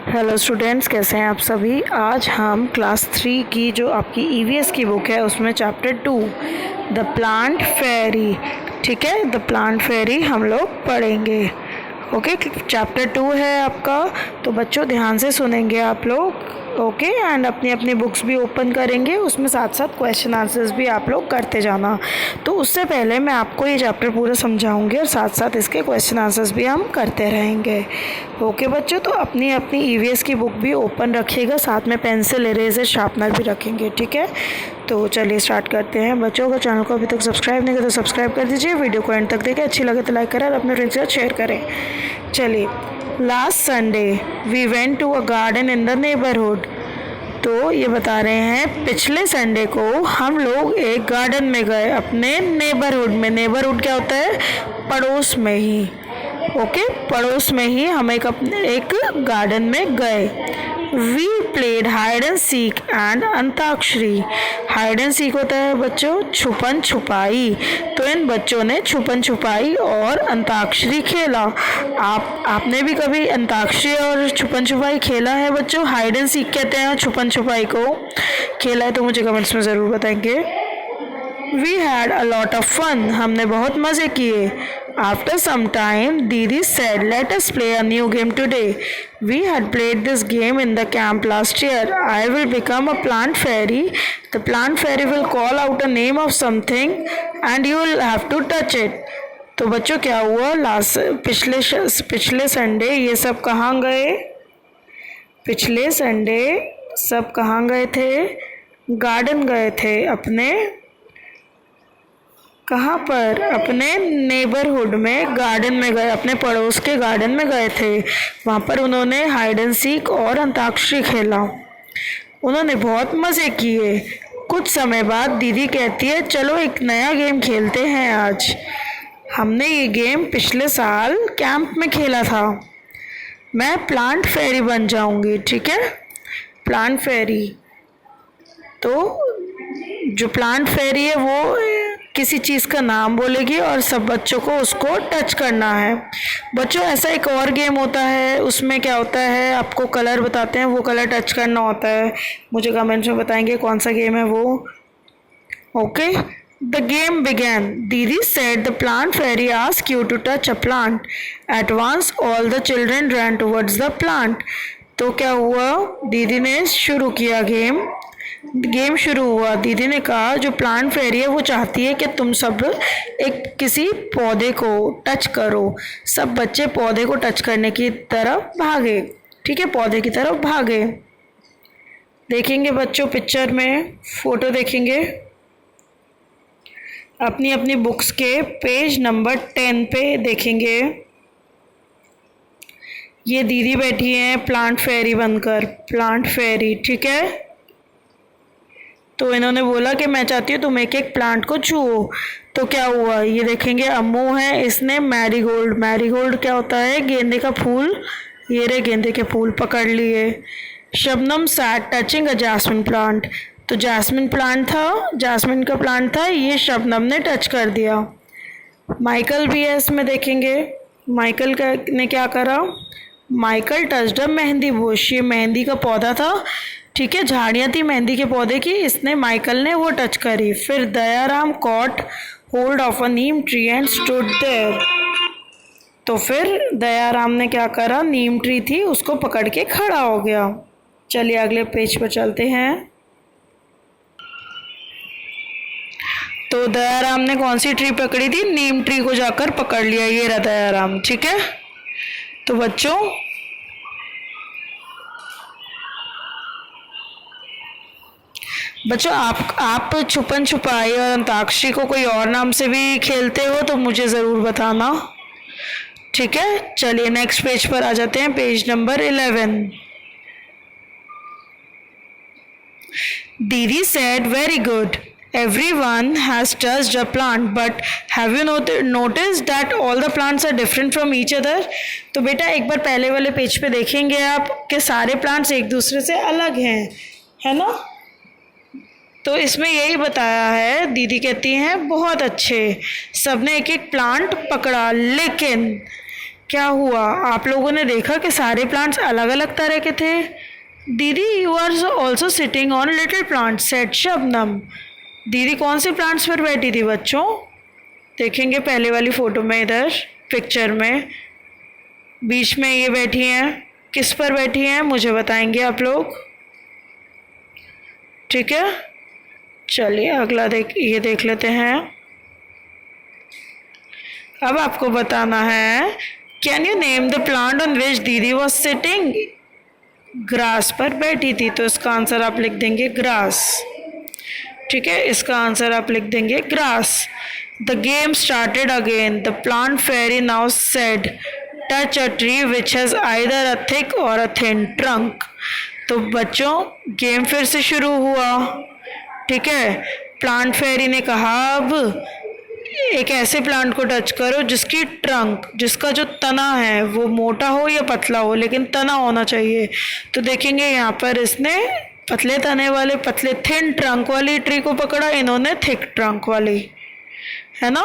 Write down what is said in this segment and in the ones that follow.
Hello students, कैसे हैं आप सभी। आज हम क्लास 3 की जो आपकी ईवीएस की बुक है उसमें चैप्टर 2 द प्लांट फेरी, ठीक है, द प्लांट फेरी हम लोग पढ़ेंगे। ओके, चैप्टर 2 है आपका, तो बच्चों ध्यान से सुनेंगे आप लोग। ओके, एंड अपनी अपनी बुक्स भी ओपन करेंगे, उसमें साथ साथ क्वेश्चन आंसर्स भी आप लोग करते जाना। तो उससे पहले मैं आपको ये चैप्टर पूरा समझाऊंगी और साथ साथ इसके क्वेश्चन आंसर्स भी हम करते रहेंगे। ओके बच्चों, तो अपनी अपनी ईवीएस की बुक भी ओपन रखिएगा, साथ में पेंसिल, इरेजर, शार्पनर भी रखेंगे, ठीक है। तो चलिए स्टार्ट करते हैं। बच्चों का चैनल को अभी तक सब्सक्राइब नहीं किया तो सब्सक्राइब कर दीजिए, वीडियो को एंड तक देखें, अच्छी लगे तो लाइक करें और अपने फ्रेंड्स के साथ शेयर करें। चलिए, last Sunday we went to a garden in the neighbourhood. तो ये बता रहे हैं पिछले संडे को हम लोग एक गार्डन में गए अपने नेबरहुड में। नेबरहुड क्या होता है? पड़ोस में ही। ओके, पड़ोस में ही हम एक गार्डन में गए। We played hide and seek and Antakshari. Hide and seek होता है बच्चों छुपन छुपाई, तो इन बच्चों ने छुपन छुपाई और अंताक्षरी खेला। आपने भी कभी अंताक्षरी और छुपन छुपाई खेला है बच्चों? हाइड एंड सीक कहते हैं छुपन छुपाई को। खेला है तो मुझे कमेंट्स में ज़रूर बताएंगे। We had a lot of fun, हमने बहुत मज़े किए। After some time, Didi said, "Let us play a new game today. We had played this game in the camp last year. I will become a plant fairy. The plant fairy will call out a name of something, and you will have to touch it." तो बच्चों क्या हुआ? पिछले Sunday ये सब कहाँ गए? पिछले संडे सब कहाँ गए थे? गार्डन गए थे अपने। कहाँ पर? अपने नेबरहुड में गार्डन में गए, अपने पड़ोस के गार्डन में गए थे। वहाँ पर उन्होंने हाइड एंड सीक और अंताक्षरी खेला। उन्होंने बहुत मज़े किए। कुछ समय बाद दीदी कहती है, चलो एक नया गेम खेलते हैं आज। हमने ये गेम पिछले साल कैंप में खेला था। मैं प्लांट फेरी बन जाऊंगी, ठीक है, प्लांट फेरी। तो जो प्लांट फेरी है वो किसी चीज़ का नाम बोलेगी और सब बच्चों को उसको टच करना है। बच्चों ऐसा एक और गेम होता है, उसमें क्या होता है, आपको कलर बताते हैं, वो कलर टच करना होता है। मुझे कमेंट्स में बताएंगे कौन सा गेम है वो। Okay, the game begin. दीदी said the plant fairy ask you to touch a plant. At once all the children ran towards the plant. तो क्या हुआ? दीदी ने शुरू किया गेम शुरू हुआ। दीदी ने कहा जो प्लांट फेरी है वो चाहती है कि तुम सब एक किसी पौधे को टच करो। सब बच्चे पौधे को टच करने की तरफ भागे, ठीक है, पौधे की तरफ भागे। देखेंगे बच्चों पिक्चर में, फोटो देखेंगे अपनी अपनी बुक्स के पेज नंबर 10 पे देखेंगे। ये दीदी बैठी हैं प्लांट फेरी बनकर, प्लांट फेरी, ठीक है। तो इन्होंने बोला कि मैं चाहती हूँ तुम एक एक प्लांट को छुओ। तो क्या हुआ? ये देखेंगे अम्मू है, इसने मैरीगोल्ड, मैरीगोल्ड क्या होता है? गेंदे का फूल। ये रे गेंदे के फूल पकड़ लिए। Shabnam sat touching a jasmine plant. तो जैस्मिन प्लांट था, जैस्मिन का प्लांट था, ये शबनम ने टच कर दिया। माइकल भी है इसमें, देखेंगे माइकल ने क्या करा? माइकल टच्ड अ मेहंदी बुश। ये मेहंदी का पौधा था, ठीक है, झाड़ियाँ थी मेहंदी के पौधे की, इसने माइकल ने वो टच करी। फिर Dayaram caught hold of a neem tree and stood there. तो फिर दयाराम ने क्या करा? नीम ट्री थी उसको पकड़ के खड़ा हो गया। चलिए अगले पेज पर चलते हैं। तो दयाराम ने कौन सी ट्री पकड़ी थी? नीम ट्री को जाकर पकड़ लिया। ये रहा दयाराम, ठीक है। तो बच्चों आप छुपन छुपाई और अंताक्षरी को कोई और नाम से भी खेलते हो तो मुझे ज़रूर बताना, ठीक है। चलिए नेक्स्ट पेज पर आ जाते हैं, पेज नंबर 11। दीदी said, very good, everyone has touched a plant, but have you noticed that all the plants are different from each other? तो बेटा एक बार पहले वाले पेज पे देखेंगे आप कि सारे प्लांट्स एक दूसरे से अलग हैं, है ना। तो इसमें यही बताया है, दीदी कहती हैं बहुत अच्छे, सबने एक एक प्लांट पकड़ा, लेकिन क्या हुआ? आप लोगों ने देखा कि सारे प्लांट्स अलग अलग तरह के थे? Didi, you are also sitting on little plant, said Shabnam. दीदी कौन से प्लांट्स पर बैठी थी बच्चों? देखेंगे पहले वाली फ़ोटो में, इधर पिक्चर में बीच में ये बैठी हैं। किस पर बैठी हैं मुझे बताएंगे आप लोग, ठीक है? चलिए अगला ये देख लेते हैं। अब आपको बताना है, can you name the plant on which दीदी वॉज सिटिंग? ग्रास पर बैठी थी, तो इसका आंसर आप लिख देंगे ग्रास, ठीक है? इसका आंसर आप लिख देंगे grass. The game started again. The plant fairy now said, touch a tree which has either a thick or a thin trunk. तो बच्चों गेम फिर से शुरू हुआ, ठीक है? प्लांट फेरी ने कहा, अब एक ऐसे प्लांट को टच करो जिसकी ट्रंक, जिसका जो तना है वो मोटा हो या पतला हो, लेकिन तना होना चाहिए। तो देखेंगे यहाँ पर इसने पतले तने वाले, पतले थिन ट्रंक वाली ट्री को पकड़ा, इन्होंने थिक ट्रंक वाली, है ना?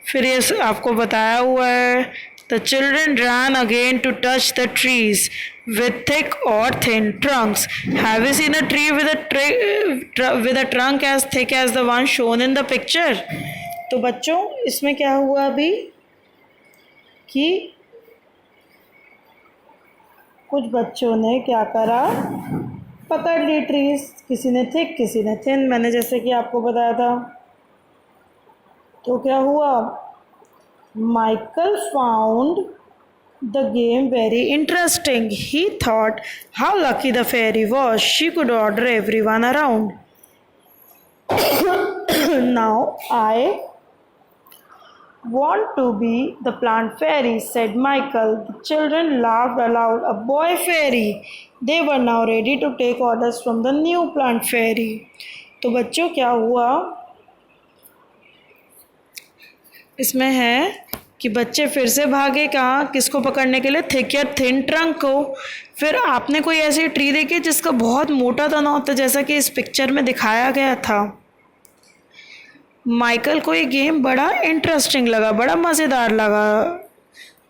फिर ये आपको बताया हुआ है, the children ran again to touch the trees with thick or thin trunks. Have you seen a tree with a trunk as thick as the one shown in the picture? तो बच्चों इसमें क्या हुआ अभी कि कुछ बच्चों ने क्या करा, पकड़ ली ट्रीज, किसी ने थिक किसी ने थिन, मैंने जैसे कि आपको बताया था। तो क्या हुआ, Michael found the game very interesting. He thought how lucky the fairy was. She could order everyone around. Now I want to be the plant fairy, said Michael. The children laughed aloud. A boy fairy. They were now ready to take orders from the new plant fairy. तो बच्चों क्या हुआ इसमें है कि बच्चे फिर से भागे कहाँ, किसको पकड़ने के लिए? थिक या थिन ट्रंक को। फिर आपने कोई ऐसी ट्री देखी जिसका बहुत मोटा तना होता है, जैसा कि इस पिक्चर में दिखाया गया था। माइकल को ये गेम बड़ा इंटरेस्टिंग लगा, बड़ा मज़ेदार लगा,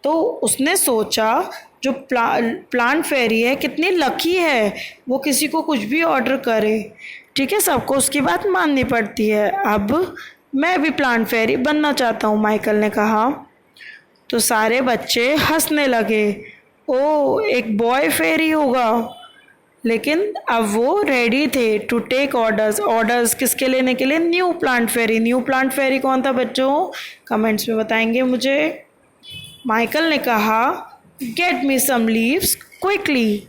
तो उसने सोचा जो प्लांट फेरी है कितनी लकी है, वो किसी को कुछ भी ऑर्डर करे, ठीक है? सबको उसकी बात माननी पड़ती है। अब मैं भी प्लांट फेरी बनना चाहता हूँ, माइकल ने कहा। तो सारे बच्चे हंसने लगे, ओ एक बॉय फेरी होगा, लेकिन अब वो रेडी थे टू टेक ऑर्डर्स किसके लेने के लिए? न्यू प्लांट फेरी। न्यू प्लांट फेरी कौन था बच्चों? कमेंट्स में बताएंगे मुझे। माइकल ने कहा, get me some leaves quickly,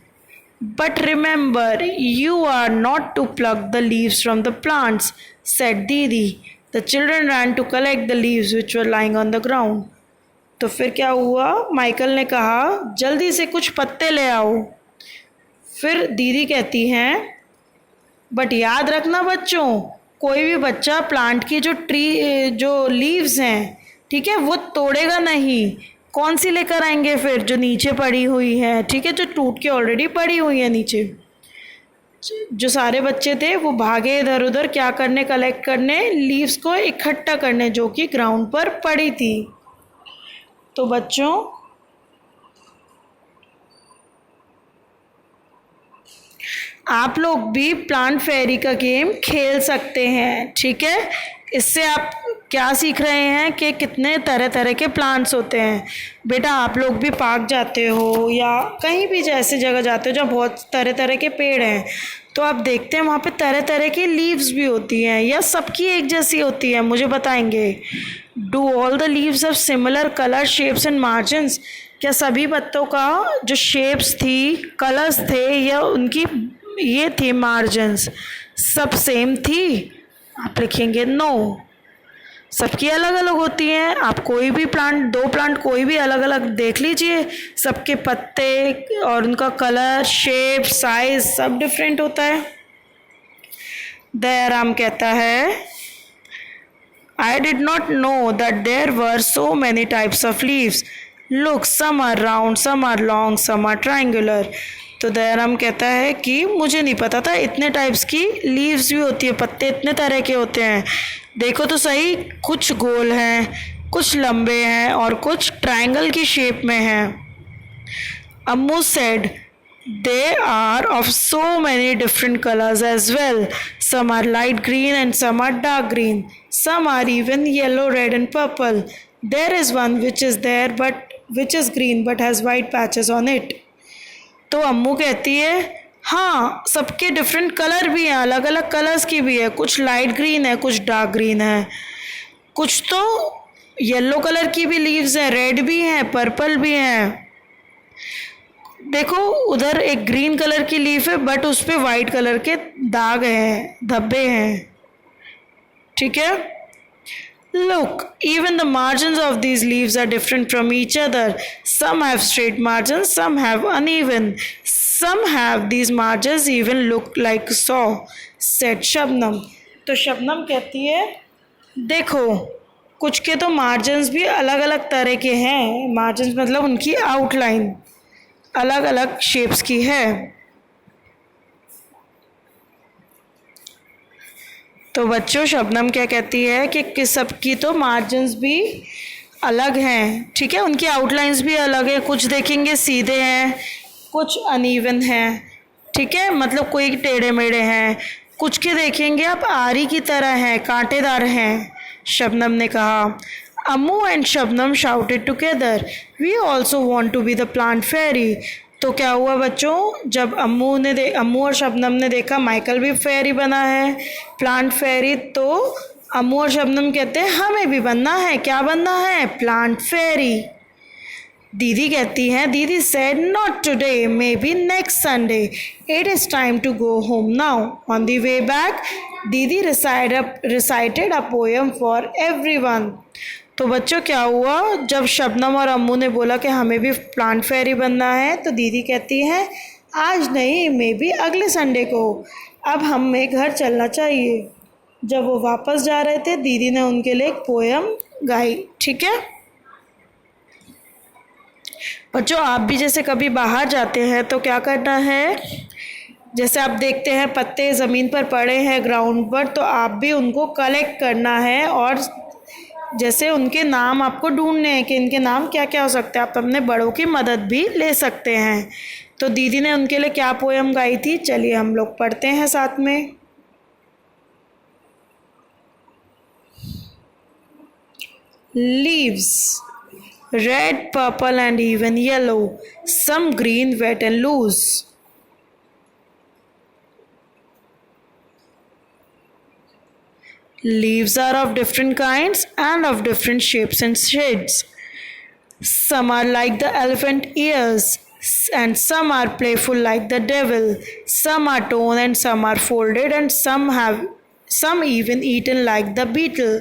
but remember you are not to plug the leaves from the plants, said दीदी। The children ran to collect the leaves which were lying on the ground. तो फिर क्या हुआ, Michael ने कहा जल्दी से कुछ पत्ते ले आओ। फिर दीदी कहती हैं, बट याद रखना बच्चों, कोई भी बच्चा प्लांट की जो लीव्स हैं, ठीक है, वो तोड़ेगा नहीं। कौन सी लेकर आएंगे फिर? जो नीचे पड़ी हुई है, ठीक है, जो टूट के ऑलरेडी पड़ी हुई है नीचे। जो सारे बच्चे थे वो भागे इधर उधर क्या करने, कलेक्ट करने, लीव्स को इकट्ठा करने जो कि ग्राउंड पर पड़ी थी। तो बच्चों आप लोग भी प्लांट फेरी का गेम खेल सकते हैं, ठीक है? इससे आप क्या सीख रहे हैं कि कितने तरह तरह के प्लांट्स होते हैं। बेटा आप लोग भी पार्क जाते हो या कहीं भी ऐसी जगह जाते हो जहाँ बहुत तरह तरह के पेड़ हैं, तो आप देखते हैं वहाँ पे तरह तरह की लीव्स भी होती हैं, या सबकी एक जैसी होती है? मुझे बताएंगे। Do all the leaves of similar colour, shapes and margins? क्या सभी पत्तों का जो शेप्स थी, कलर्स थे, या उनकी ये थी मार्जिन्स, सब सेम थी? आप लिखेंगे नो, सबकी अलग अलग होती हैं। आप कोई भी प्लांट, दो प्लांट कोई भी अलग अलग देख लीजिए, सबके पत्ते और उनका कलर, शेप, साइज सब डिफरेंट होता है। दयाराम कहता है, I did not know that there were so many types of leaves. Look, some are round, some are long, some are triangular. तो दयाराम कहता है कि मुझे नहीं पता था इतने टाइप्स की लीव्स भी होती है, पत्ते इतने तरह के होते हैं। देखो तो सही, कुछ गोल हैं, कुछ लंबे हैं और कुछ ट्रायंगल की शेप में हैं। Ammu said, they are of so many different colors as well. Some are light green and some are dark green. Some are even yellow, red, and purple. There is one which is there but which is green but has white patches on it. तो अम्मू कहती है हाँ, सबके different colour भी हैं, अलग अलग colours की भी है, कुछ लाइट ग्रीन है, कुछ डार्क ग्रीन है, कुछ तो येलो कलर की भी लीव्स हैं, रेड भी हैं, पर्पल भी हैं। देखो उधर एक ग्रीन कलर की लीफ है बट उस पे वाइट कलर के दाग हैं, धब्बे हैं, ठीक है। Look, even the margins of these leaves are different from each other. Some have straight margins, some have uneven. Some have these margins even look like saw, said Shabnam. तो शबनम कहती है देखो, कुछ के तो मार्जिन्स भी अलग अलग तरह के हैं, मार्जिन्स मतलब उनकी आउटलाइन अलग अलग शेप्स की है। तो बच्चों शबनम क्या कहती है कि सबकी तो मार्जिन्स भी अलग हैं, ठीक है, उनकी आउटलाइंस भी अलग है, कुछ देखेंगे सीधे हैं, कुछ अनइवन हैं, ठीक है, मतलब कोई टेढ़े मेढ़े हैं, कुछ के देखेंगे आप आरी की तरह हैं, कांटेदार हैं। शबनम ने कहा। Ammu and Shabnam shouted together, "We also want to be the plant fairy." तो क्या हुआ बच्चों, जब अम्मू और शबनम ने देखा माइकल भी फेरी बना है, प्लांट फेरी, तो अम्मू और शबनम कहते हैं हमें भी बनना है। क्या बनना है? प्लांट फेरी। दीदी कहती हैं, दीदी said not today, maybe next Sunday. It is time to go home now. On the way back, दीदी recited a poem for everyone. तो बच्चों क्या हुआ, जब शबनम और अम्मू ने बोला कि हमें भी प्लांट फेरी बनना है, तो दीदी कहती हैं आज नहीं, मे बी अगले संडे को, अब हमें घर चलना चाहिए। जब वो वापस जा रहे थे दीदी ने उनके लिए एक पोएम गाई, ठीक है। बच्चों आप भी जैसे कभी बाहर जाते हैं तो क्या करना है, जैसे आप देखते हैं पत्ते ज़मीन पर पड़े हैं ग्राउंड पर, तो आप भी उनको कलेक्ट करना है और जैसे उनके नाम आपको ढूंढने हैं कि इनके नाम क्या क्या हो सकते हैं। आप अपने बड़ों की मदद भी ले सकते हैं। तो दीदी ने उनके लिए क्या पोएम गाई थी, चलिए हम लोग पढ़ते हैं साथ में। Leaves, red, purple and even yellow, some green, wet and loose. Leaves are of different kinds and of different shapes and shades. Some are like the elephant ears and some are playful like the devil. Some are torn and some are folded and some even eaten like the beetle.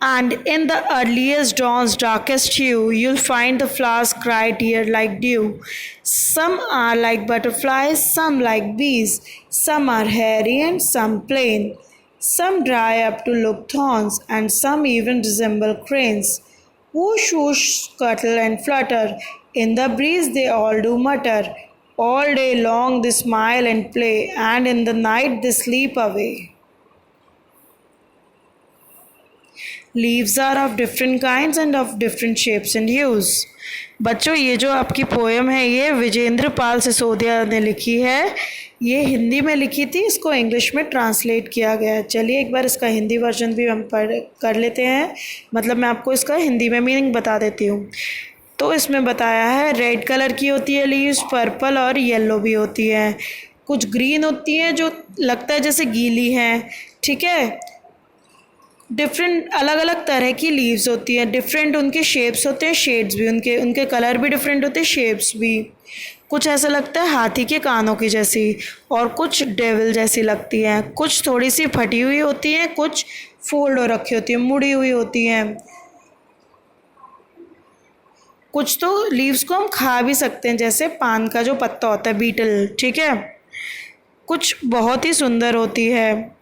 And in the earliest dawn's darkest hue, you'll find the flowers cry tear like dew. Some are like butterflies, some like bees, some are hairy and some plain. Some dry up to look thorns, and some even resemble cranes. Whoosh, whoosh, scuttle and flutter, in the breeze they all do mutter. All day long they smile and play, and in the night they sleep away. Leaves are of different kinds and of different shapes and hues. बच्चों ये जो आपकी poem है ये विजेंद्र पाल सिसोदिया ने लिखी है, ये हिंदी में लिखी थी, इसको इंग्लिश में ट्रांसलेट किया गया है। चलिए एक बार इसका हिंदी वर्जन भी हम कर लेते हैं, मतलब मैं आपको इसका हिंदी में मीनिंग बता देती हूँ। तो इसमें बताया है रेड कलर की होती है लीव्स, पर्पल और येलो भी होती है, कुछ ग्रीन होती है जो लगता है जैसे गीली हैं, ठीक है। डिफरेंट अलग अलग तरह की लीव्स होती हैं, डिफरेंट उनके शेप्स होते हैं, शेड्स भी उनके कलर भी डिफरेंट होते हैं, शेप्स भी। कुछ ऐसा लगता है हाथी के कानों की जैसी और कुछ डेविल जैसी लगती हैं, कुछ थोड़ी सी फटी हुई होती हैं, कुछ फोल्ड हो रखी होती हैं, मुड़ी हुई होती हैं। कुछ तो लीव्स को हम खा भी सकते हैं, जैसे पान का जो पत्ता होता है, बीटल, ठीक है। कुछ बहुत ही सुंदर होती है,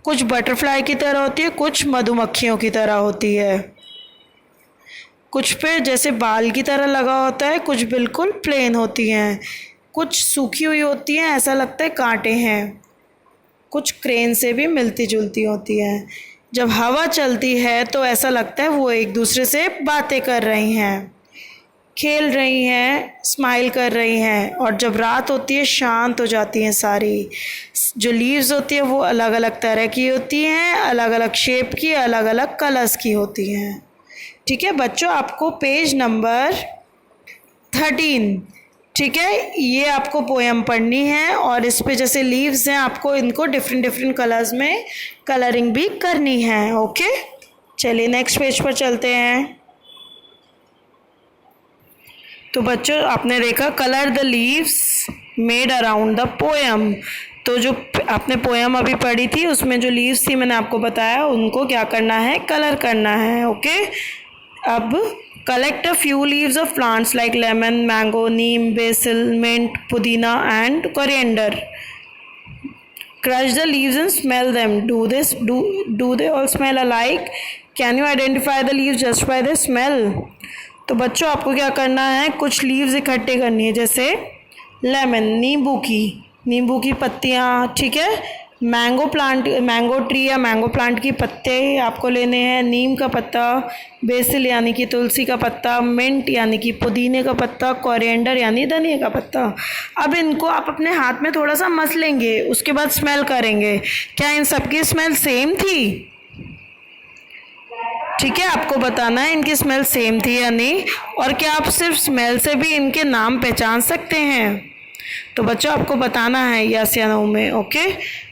कुछ बटरफ्लाई की तरह होती है, कुछ मधुमक्खियों की तरह होती है, कुछ पे जैसे बाल की तरह लगा होता है, कुछ बिल्कुल प्लेन होती हैं, कुछ सूखी हुई होती हैं, ऐसा लगता है कांटे हैं, कुछ क्रेन से भी मिलती जुलती होती हैं। जब हवा चलती है तो ऐसा लगता है वो एक दूसरे से बातें कर रही हैं, खेल रही हैं, स्माइल कर रही हैं। और जब रात होती है शांत हो जाती हैं सारी। जो लीव्स होती है वो अलग अलग तरह की होती हैं, अलग अलग शेप की, अलग अलग कलर्स की होती हैं। ठीक है बच्चों, आपको पेज नंबर 13, ठीक है, ये आपको पोएम पढ़नी है। और इस पे जैसे लीव्स हैं आपको इनको डिफरेंट डिफरेंट कलर्स में कलरिंग भी करनी है। ओके, चलिए नेक्स्ट पेज पर चलते हैं। तो बच्चों आपने देखा colour the leaves made around the poem. तो जो आपने पोएम अभी पढ़ी थी उसमें जो लीव्स थी मैंने आपको बताया उनको क्या करना है, कलर करना है। ओके, अब collect a few leaves of plants like lemon, mango, neem, basil, mint, pudina and coriander. Crush the leaves and smell them. Do they all smell alike? Can you identify the leaves just by their smell? तो बच्चों आपको क्या करना है, कुछ leaves इकट्ठे करनी है। जैसे लेमन, नींबू की पत्तियाँ, ठीक है। मैंगो ट्री या मैंगो प्लांट की पत्ते आपको लेने हैं। नीम का पत्ता, बेसिल यानी कि तुलसी का पत्ता, मिंट यानी कि पुदीने का पत्ता, कोरिएंडर यानी धनिया का पत्ता। अब इनको आप अपने हाथ में थोड़ा सा मस लेंगे, उसके बाद स्मेल करेंगे। क्या इन सबकी स्मेल सेम थी? ठीक है, आपको बताना है इनकी स्मेल सेम थी या नहीं। और क्या आप सिर्फ स्मेल से भी इनके नाम पहचान सकते हैं? तो बच्चों आपको बताना है यस या नो में। Okay,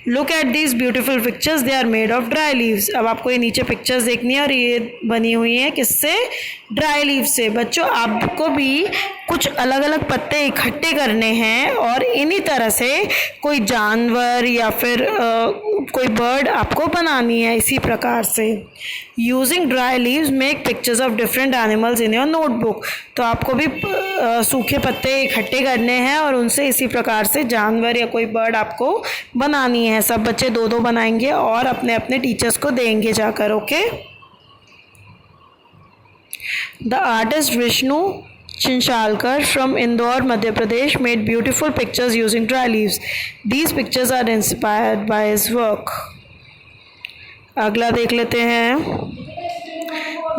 look at these beautiful pictures, they are made of dry leaves. अब आपको ये नीचे पिक्चर्स देखनी है और ये बनी हुई है किससे, ड्राई लीव से। बच्चों आपको भी कुछ अलग अलग पत्ते इकट्ठे करने हैं और इन्हीं तरह से कोई जानवर या फिर कोई बर्ड आपको बनानी है इसी प्रकार से। Using dry leaves make pictures of different animals in your notebook. तो आपको भी सूखे पत्ते इकट्ठे करने हैं और उनसे इसी प्रकार से जानवर या कोई बर्ड आपको बनानी है। सब बच्चे दो दो बनाएंगे और अपने अपने टीचर्स को देंगे जाकर। Okay, the artist Vishnu Chinchalkar from Indore, Madhya Pradesh made beautiful pictures using dry leaves. These pictures are inspired by his work. अगला देख लेते हैं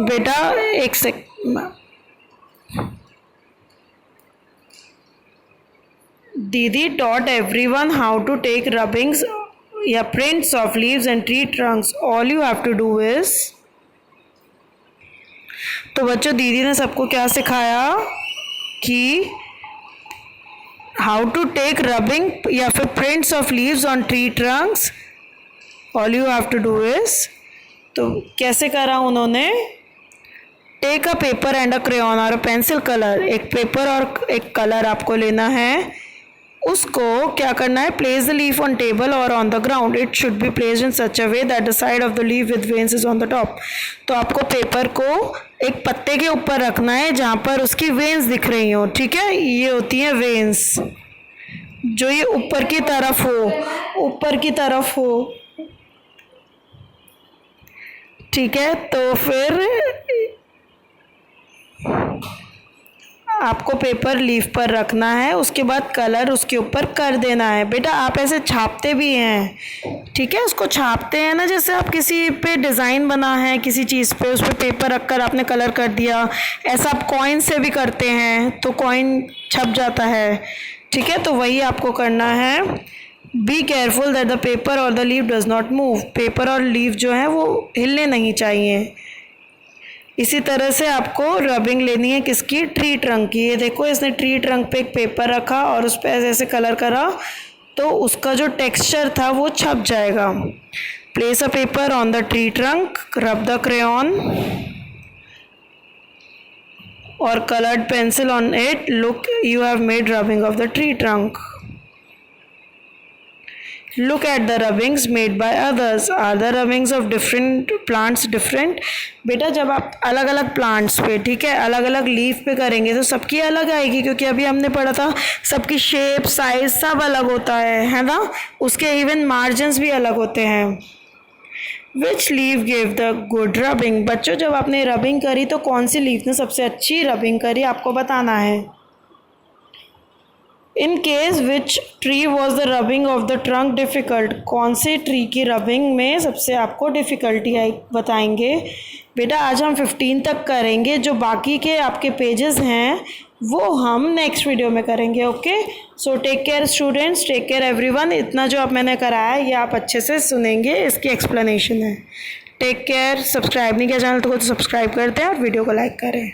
बेटा, एक दीदी taught everyone how to take rubbings या prints of leaves and tree trunks. All you have to do is, तो बच्चों दीदी ने सबको क्या सिखाया कि हाउ टू टेक रबिंग या फिर prints of leaves on tree trunks. All you have to do is, तो कैसे करा उन्होंने, take a paper and a crayon or a pencil colour. एक पेपर और एक कलर आपको लेना है, उसको क्या करना है, place the leaf on table or on the ground. It should be placed in such a way that the side of the leaf with veins is on the top. तो आपको पेपर को एक पत्ते के ऊपर रखना है जहाँ पर उसकी वेन्स दिख रही हो। ठीक है, ये होती हैं वेन्स, जो ये ऊपर की तरफ हो। ठीक है, तो फिर आपको पेपर लीफ पर रखना है, उसके बाद कलर उसके ऊपर कर देना है। बेटा आप ऐसे छापते भी हैं, ठीक है, उसको छापते हैं ना, जैसे आप किसी पे डिज़ाइन बना है किसी चीज़ पे, उस पर पेपर रखकर आपने कलर कर दिया। ऐसा आप कॉइन से भी करते हैं तो कॉइन छप जाता है। ठीक है, तो वही आपको करना है। Be careful that the paper और the leaf does not move. Paper और लीफ जो है वो हिलने नहीं चाहिए। इसी तरह से आपको रबिंग लेनी है किसकी, ट्री ट्रंक की। ये देखो इसने ट्री ट्रंक पे एक पेपर रखा और उस पर ऐसे ऐसे कलर करा तो उसका जो टेक्सचर था वो छप जाएगा। Place a paper on the tree trunk, rub the crayon or coloured pencil on it. Look, you have made rubbing of the tree trunk. Look at the rubbings made by others. Are the rubbings of different plants different? बेटा जब आप अलग अलग plants पे, ठीक है, अलग अलग लीफ पे करेंगे तो सबकी अलग आएगी, क्योंकि अभी हमने पढ़ा था सबकी शेप साइज सब अलग होता है ना, उसके इवन मार्जिन्स भी अलग होते हैं। Which leaf gave the good rubbing? बच्चों जब आपने रबिंग करी तो कौन सी लीफ ने सबसे अच्छी रबिंग करी आपको बताना है। In case which tree was the rubbing of the trunk difficult, कौन से ट्री की रबिंग में सबसे आपको डिफ़िकल्टी आई बताएंगे। बेटा आज हम 15 तक करेंगे, जो बाकी के आपके पेजेस हैं वो हम नेक्स्ट वीडियो में करेंगे। Okay, so take care students, take care everyone. इतना जो आप मैंने कराया है ये आप अच्छे से सुनेंगे, इसकी एक्सप्लेनेशन है। Take care. सब्सक्राइब नहीं किया चैनल तो सब्सक्राइब करते हैं और वीडियो को लाइक करें।